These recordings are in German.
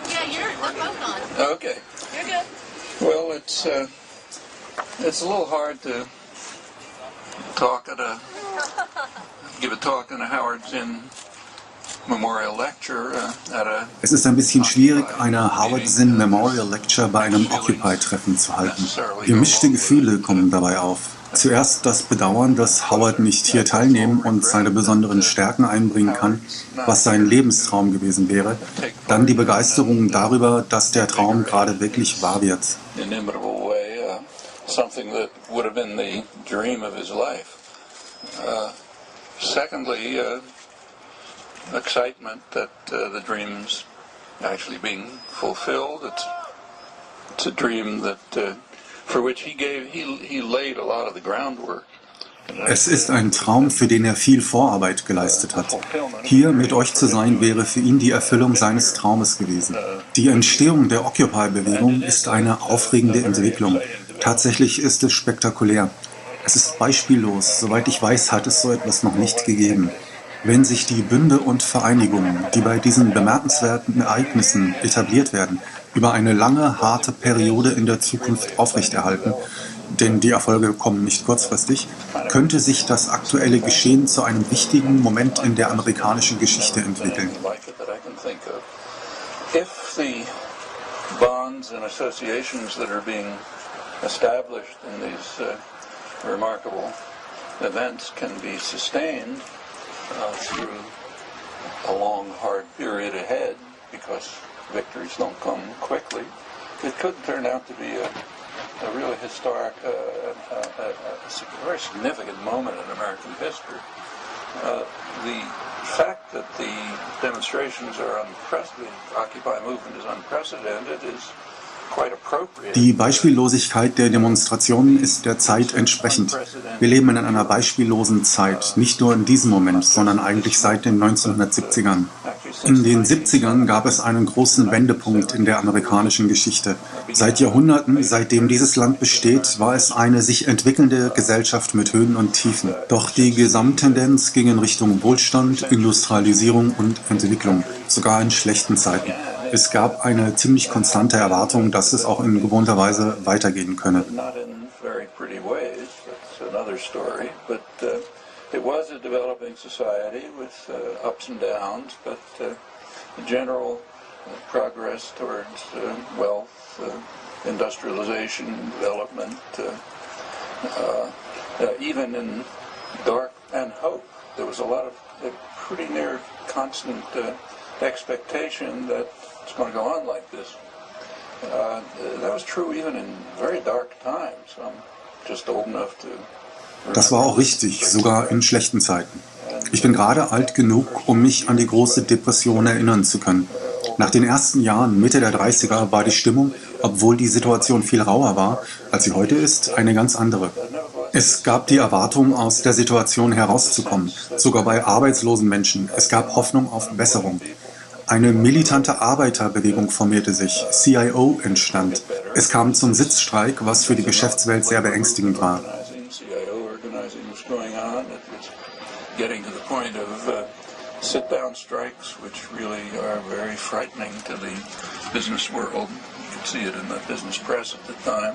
Yeah, you're the phone on. Okay. You're good. Well, it's a little hard to give a talk in a Howard Zinn Memorial Lecture Es ist ein bisschen schwierig, eine Howard Zinn Memorial Lecture bei einem Occupy-Treffen zu halten. Gemischte Gefühle kommen dabei auf. Zuerst das Bedauern, dass Howard nicht hier teilnehmen und seine besonderen Stärken einbringen kann, was sein Lebenstraum gewesen wäre. Dann die Begeisterung darüber, dass der Traum gerade wirklich wahr wird. Secondly, excitement that the dream's actually being fulfilled. It's a dream that for which he laid a lot of the groundwork. Es ist ein Traum, für den er viel Vorarbeit geleistet hat. Hier mit euch zu sein, wäre für ihn die Erfüllung seines Traumes gewesen. Die Entstehung der Occupy Bewegung ist eine aufregende Entwicklung. Tatsächlich ist es spektakulär. Es ist beispiellos. Soweit ich weiß, hat es so etwas noch nicht gegeben. Wenn sich die Bünde und Vereinigungen, die bei diesen bemerkenswerten Ereignissen etabliert werden, über eine lange, harte Periode in der Zukunft aufrechterhalten, denn die Erfolge kommen nicht kurzfristig, könnte sich das aktuelle Geschehen zu einem wichtigen Moment in der amerikanischen Geschichte entwickeln. If the bonds and associations that are being established in these remarkable events can be sustained through a long, hard period ahead, because victories don't come quickly, it could turn out to be a really historic, a very significant moment in American history. The fact that the demonstrations are unprecedented, the Occupy movement is unprecedented, is quite appropriate. Die Beispiellosigkeit der Demonstrationen ist der Zeit entsprechend. Wir leben in einer beispiellosen Zeit, nicht nur in diesem Moment, sondern eigentlich seit den 1970ern. In den 70ern gab es einen großen Wendepunkt in der amerikanischen Geschichte. Seit Jahrhunderten, seitdem dieses Land besteht, war es eine sich entwickelnde Gesellschaft mit Höhen und Tiefen. Doch die Gesamttendenz ging in Richtung Wohlstand, Industrialisierung und Entwicklung, sogar in schlechten Zeiten. Es gab eine ziemlich konstante Erwartung, dass es auch in gewohnter Weise weitergehen könne. It was a developing society with ups and downs, but general progress towards wealth, industrialization, development, even in dark and hope. There was a lot of pretty near constant expectation that it's going to go on like this. That was true even in very dark times. I'm just old enough to... Das war auch richtig, sogar in schlechten Zeiten. Ich bin gerade alt genug, um mich an die große Depression erinnern zu können. Nach den ersten Jahren, Mitte der 30er, war die Stimmung, obwohl die Situation viel rauer war, als sie heute ist, eine ganz andere. Es gab die Erwartung, aus der Situation herauszukommen, sogar bei arbeitslosen Menschen. Es gab Hoffnung auf Besserung. Eine militante Arbeiterbewegung formierte sich, CIO entstand. Es kam zum Sitzstreik, was für die Geschäftswelt sehr beängstigend war. Going on. It was getting to the point of sit-down strikes, which really are very frightening to the business world. You could see it in the business press at the time,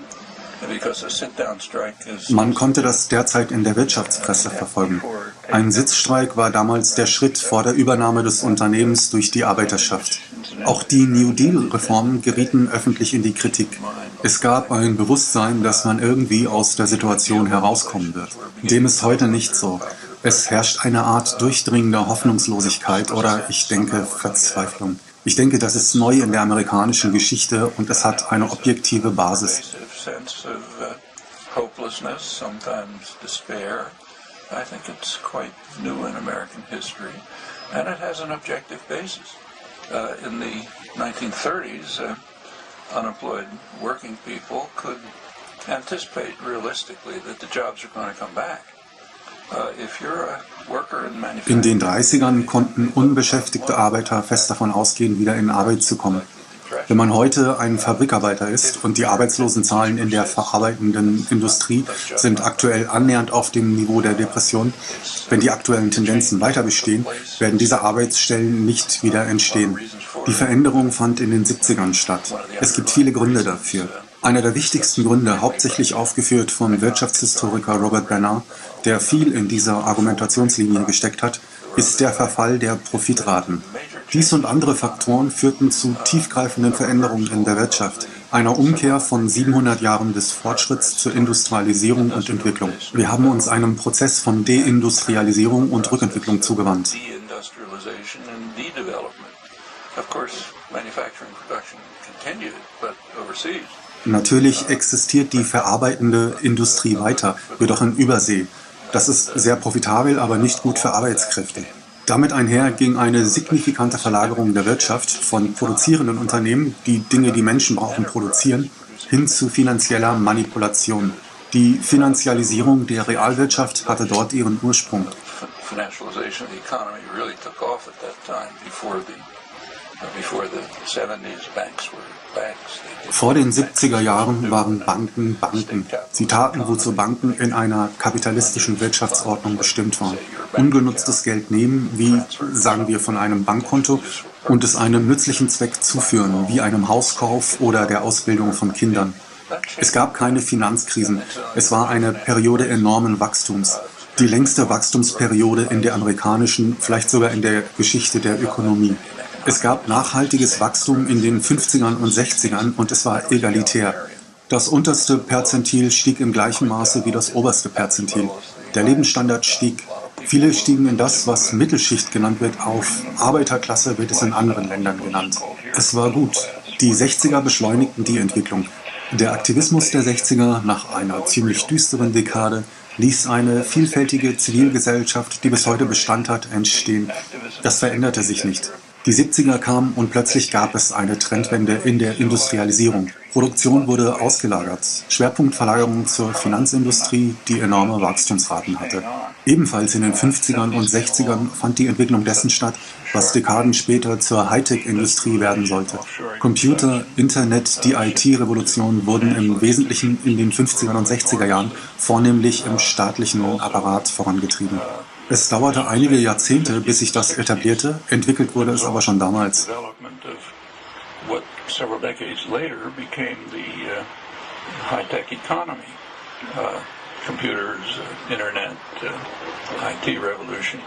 because a sit-down strike is... Man konnte das derzeit in der Wirtschaftspresse verfolgen. Ein Sitzstreik war damals der Schritt vor der Übernahme des Unternehmens durch die Arbeiterschaft. Auch die New Deal-Reformen gerieten öffentlich in die Kritik. Es gab ein Bewusstsein, dass man irgendwie aus der Situation herauskommen wird. Dem ist heute nicht so. Es herrscht eine Art durchdringender Hoffnungslosigkeit oder, ich denke, Verzweiflung. Ich denke, das ist neu in der amerikanischen Geschichte und es hat eine objektive Basis. I think it's quite new in American history, and it has an objective basis. In the 1930s, unemployed working people could anticipate realistically that the jobs are going to come back. If you're a worker in manufacturing... In den 30ern konnten unbeschäftigte Arbeiter fest davon ausgehen, wieder in Arbeit zu kommen. Wenn man heute ein Fabrikarbeiter ist und die Arbeitslosenzahlen in der verarbeitenden Industrie sind aktuell annähernd auf dem Niveau der Depression, wenn die aktuellen Tendenzen weiter bestehen, werden diese Arbeitsstellen nicht wieder entstehen. Die Veränderung fand in den 70ern statt. Es gibt viele Gründe dafür. Einer der wichtigsten Gründe, hauptsächlich aufgeführt vom Wirtschaftshistoriker Robert Bernard, der viel in dieser Argumentationslinie gesteckt hat, ist der Verfall der Profitraten. Dies und andere Faktoren führten zu tiefgreifenden Veränderungen in der Wirtschaft, einer Umkehr von 700 Jahren des Fortschritts zur Industrialisierung und Entwicklung. Wir haben uns einem Prozess von Deindustrialisierung und Rückentwicklung zugewandt. Natürlich existiert die verarbeitende Industrie weiter, jedoch in Übersee. Das ist sehr profitabel, aber nicht gut für Arbeitskräfte. Damit einher ging eine signifikante Verlagerung der Wirtschaft von produzierenden Unternehmen, die Dinge, die Menschen brauchen, produzieren, hin zu finanzieller Manipulation. Die Finanzialisierung der Realwirtschaft hatte dort ihren Ursprung. Vor den 70er Jahren waren Banken Banken. Sie taten, wozu Banken in einer kapitalistischen Wirtschaftsordnung bestimmt waren. Ungenutztes Geld nehmen, wie, sagen wir, von einem Bankkonto, und es einem nützlichen Zweck zuführen, wie einem Hauskauf oder der Ausbildung von Kindern. Es gab keine Finanzkrisen. Es war eine Periode enormen Wachstums. Die längste Wachstumsperiode in der amerikanischen, vielleicht sogar in der Geschichte der Ökonomie. Es gab nachhaltiges Wachstum in den 50ern und 60ern und es war egalitär. Das unterste Perzentil stieg im gleichen Maße wie das oberste Perzentil. Der Lebensstandard stieg. Viele stiegen in das, was Mittelschicht genannt wird, auf. Arbeiterklasse wird es in anderen Ländern genannt. Es war gut. Die 60er beschleunigten die Entwicklung. Der Aktivismus der 60er, nach einer ziemlich düsteren Dekade, ließ eine vielfältige Zivilgesellschaft, die bis heute Bestand hat, entstehen. Das veränderte sich nicht. Die 70er kamen und plötzlich gab es eine Trendwende in der Industrialisierung. Produktion wurde ausgelagert. Schwerpunktverlagerung zur Finanzindustrie, die enorme Wachstumsraten hatte. Ebenfalls in den 50ern und 60ern fand die Entwicklung dessen statt, was Dekaden später zur Hightech-Industrie werden sollte. Computer, Internet, die IT-Revolution wurden im Wesentlichen in den 50er und 60er Jahren vornehmlich im staatlichen Apparat vorangetrieben. Es dauerte einige Jahrzehnte, bis sich das etablierte, entwickelt wurde es aber schon damals. Computers, Internet, IT revolution,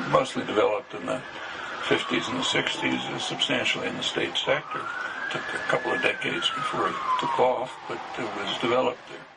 mostly developed in the 50s and the 60s, substantially in the state sector. It took a couple of decades before it took off, but it was developed there.